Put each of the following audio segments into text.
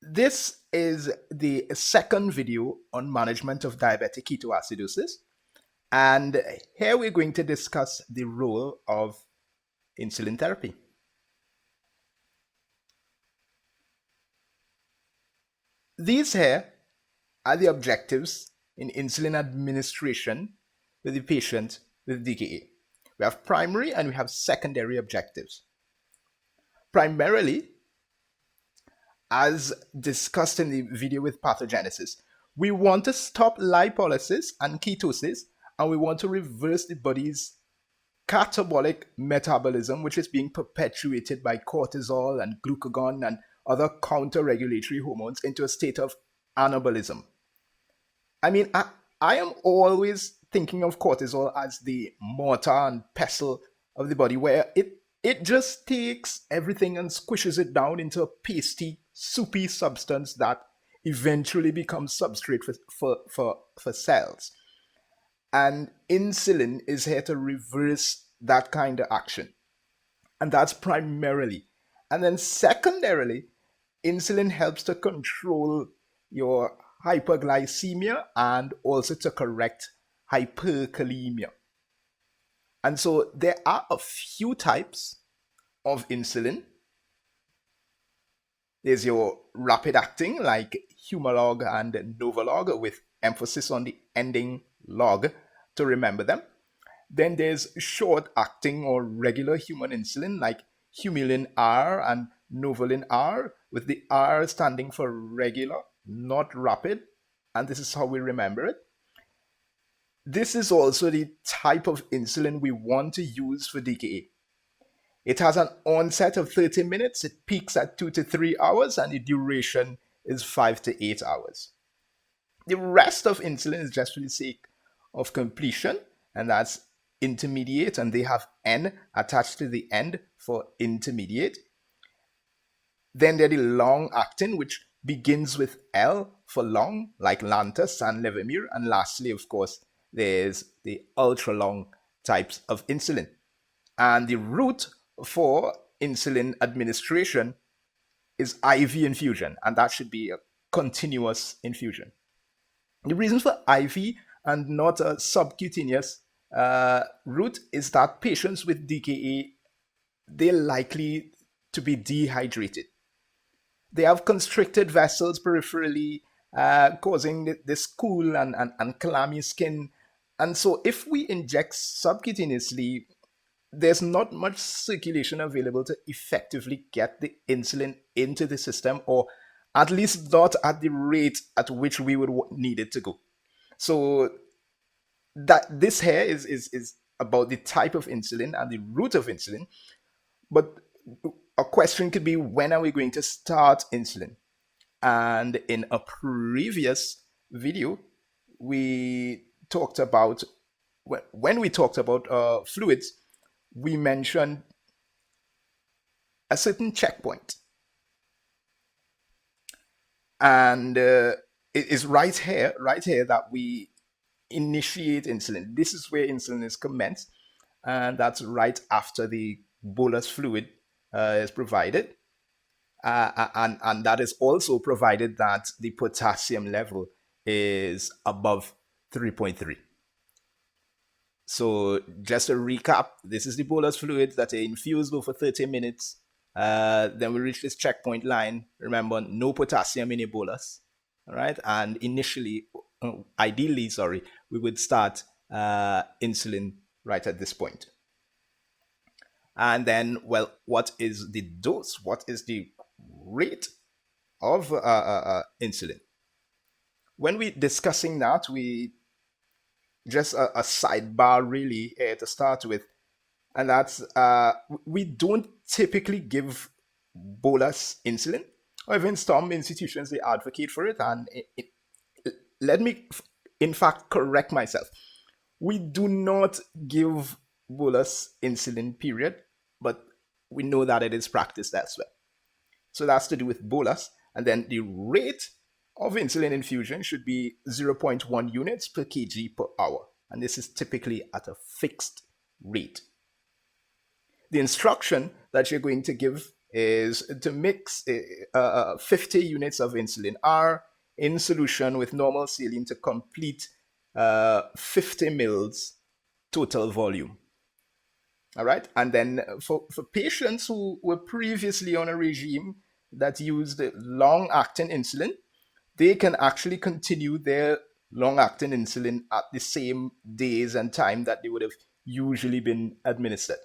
This is the second video on management of diabetic ketoacidosis, and here we're going to discuss the role of insulin therapy. These here are the objectives in insulin administration with the patient with DKA. We have primary and we have secondary objectives. Primarily, as discussed in the video with pathogenesis, we want to stop lipolysis and ketosis, and we want to reverse the body's catabolic metabolism, which is being perpetuated by cortisol and glucagon and other counter-regulatory hormones, into a state of anabolism. I mean, I am always thinking of cortisol as the mortar and pestle of the body, where it just takes everything and squishes it down into a pasty, soupy substance that eventually becomes substrate for cells. And insulin is here to reverse that kind of action. And that's primarily. And then secondarily, insulin helps to control your hyperglycemia and also to correct hyperkalemia. And so there are a few types of insulin. There's your rapid acting like Humalog and Novolog, with emphasis on the ending log to remember them. Then there's short acting or regular human insulin like Humulin R and Novolin R, with the R standing for regular, not rapid, and this is how we remember it. This is also the type of insulin we want to use for DKA. It has an onset of 30 minutes, it peaks at 2 to 3 hours, and the duration is 5 to 8 hours. The rest of insulin is just for the sake of completion, and that's intermediate, and they have N attached to the end for intermediate. Then there's the long acting, which begins with L for long, like Lantus and Levemir. And lastly, of course, there's the ultra long types of insulin. And the route for insulin administration is IV infusion, and that should be a continuous infusion. The reason for IV and not a subcutaneous route is that patients with DKA, they're likely to be dehydrated. They have constricted vessels peripherally, causing this cool and clammy skin. And so if we inject subcutaneously, there's not much circulation available to effectively get the insulin into the system, or at least not at the rate at which we would need it to go. So that this here is about the type of insulin and the route of insulin. But a question could be, when are we going to start insulin? And in a previous video, we talked about, when we talked about fluids, we mentioned a certain checkpoint. And it is right here that we initiate insulin. This is where insulin is commenced, and that's right after the bolus fluid is provided. And that is also provided that the potassium level is above 3.3. So just a recap, this is the bolus fluid that are infused over 30 minutes. Then we reach this checkpoint line. Remember, no potassium in a bolus. All right. And initially, ideally, we would start insulin right at this point. And then, well, what is the dose? What is the rate of insulin? When we're discussing that, we just a sidebar really to start with, and that's we don't typically give bolus insulin. However, in some institutions they advocate for it, and let me in fact correct myself. We do not give bolus insulin, period, but we know that it is practiced elsewhere. So that's to do with bolus, and then the rate of insulin infusion should be zero point 0.1 units per kg per hour, and this is typically at a fixed rate. The instruction that you're going to give is to mix 50 units of insulin R in solution with normal saline to complete 50 mils total volume. All right. And then for patients who were previously on a regime that used long acting insulin, they can actually continue their long acting insulin at the same days and time that they would have usually been administered.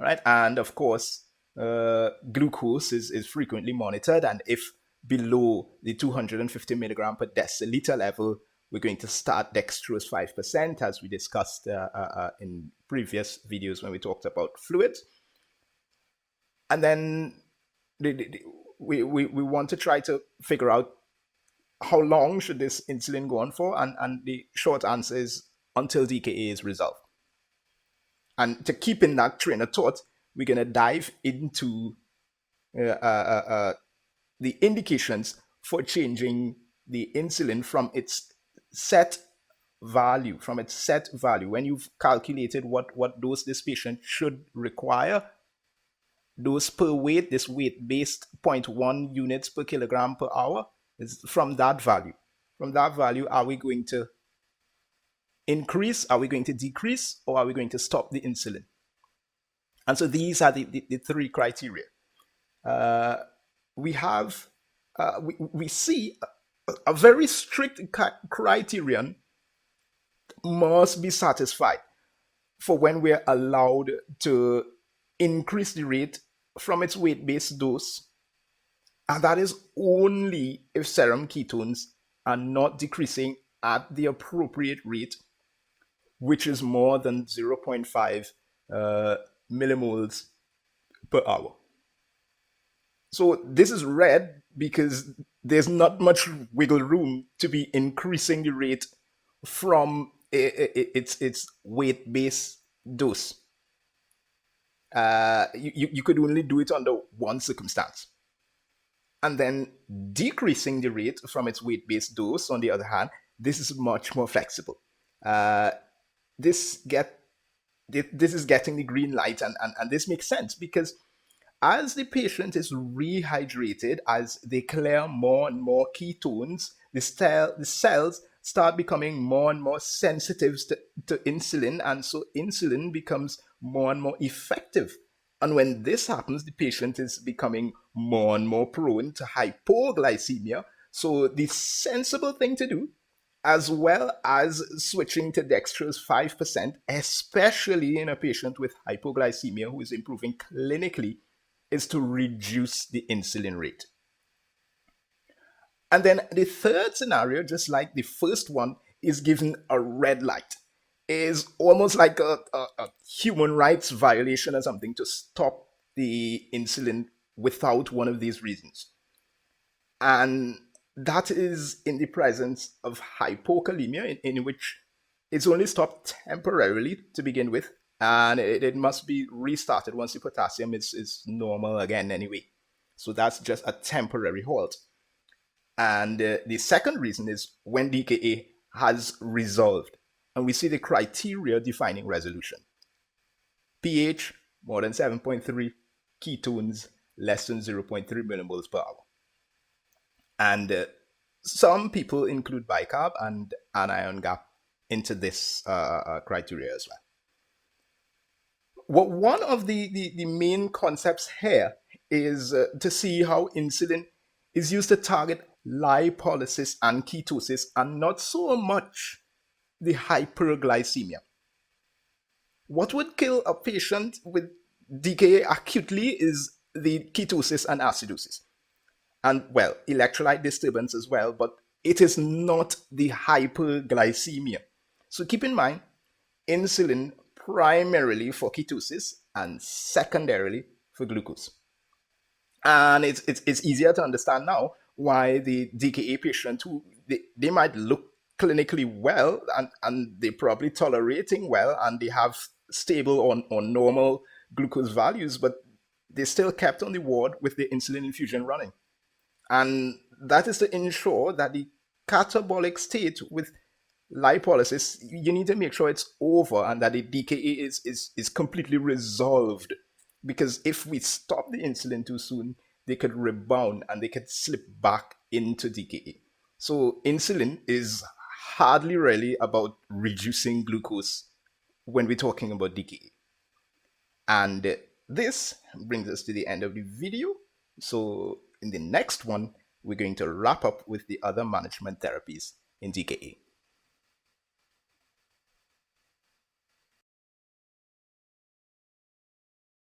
All right. And of course, glucose is frequently monitored. And if below the 250 milligram per deciliter level, we're going to start dextrose 5%, as we discussed in previous videos when we talked about fluids. And then we want to try to figure out how long should this insulin go on for, and the short answer is until DKA is resolved. And to keep in that train of thought, we're going to dive into the indications for changing the insulin from its set value, when you've calculated what dose this patient should require, dose per weight, this weight-based 0.1 units per kilogram per hour, is from that value. From that value, are we going to increase, are we going to decrease, or are we going to stop the insulin? And so these are the three criteria. We see a very strict criterion must be satisfied for when we're allowed to increase the rate from its weight-based dose, and that is only if serum ketones are not decreasing at the appropriate rate, which is more than 0.5 millimoles per hour. So this is red because there's not much wiggle room to be increasing the rate from its weight-based dose. You could only do it under one circumstance. And then decreasing the rate from its weight-based dose, on the other hand, this is much more flexible. This is getting the green light, and this makes sense because as the patient is rehydrated, as they clear more and more ketones, the cells start becoming more and more sensitive to insulin, and so insulin becomes more and more effective. And when this happens, the patient is becoming more and more prone to hypoglycemia. So the sensible thing to do, as well as switching to dextrose 5%, especially in a patient with hypoglycemia who is improving clinically, is to reduce the insulin rate. And then the third scenario, just like the first one, is given a red light. Is almost like a human rights violation or something to stop the insulin without one of these reasons. And that is in the presence of hypokalemia, in which it's only stopped temporarily to begin with, and it must be restarted once the potassium is normal again anyway. So that's just a temporary halt. And the second reason is when DKA has resolved. And we see the criteria defining resolution. pH more than 7.3, ketones less than 0.3 millimoles per hour. And some people include bicarb and anion gap into this criteria as well. One of the main concepts here is to see how insulin is used to target lipolysis and ketosis, and not so much the hyperglycemia. What would kill a patient with DKA acutely is the ketosis and acidosis. And, well, electrolyte disturbance as well, but it is not the hyperglycemia. So keep in mind, insulin primarily for ketosis and secondarily for glucose. And it's easier to understand now why the DKA patient, who they might look clinically well, and they're probably tolerating well, and they have stable or normal glucose values, but they're still kept on the ward with the insulin infusion running. And that is to ensure that the catabolic state with lipolysis, you need to make sure it's over and that the DKA is completely resolved. Because if we stop the insulin too soon, they could rebound and they could slip back into DKA. So insulin is hardly really about reducing glucose when we're talking about DKA. And this brings us to the end of the video. So in the next one, we're going to wrap up with the other management therapies in DKA.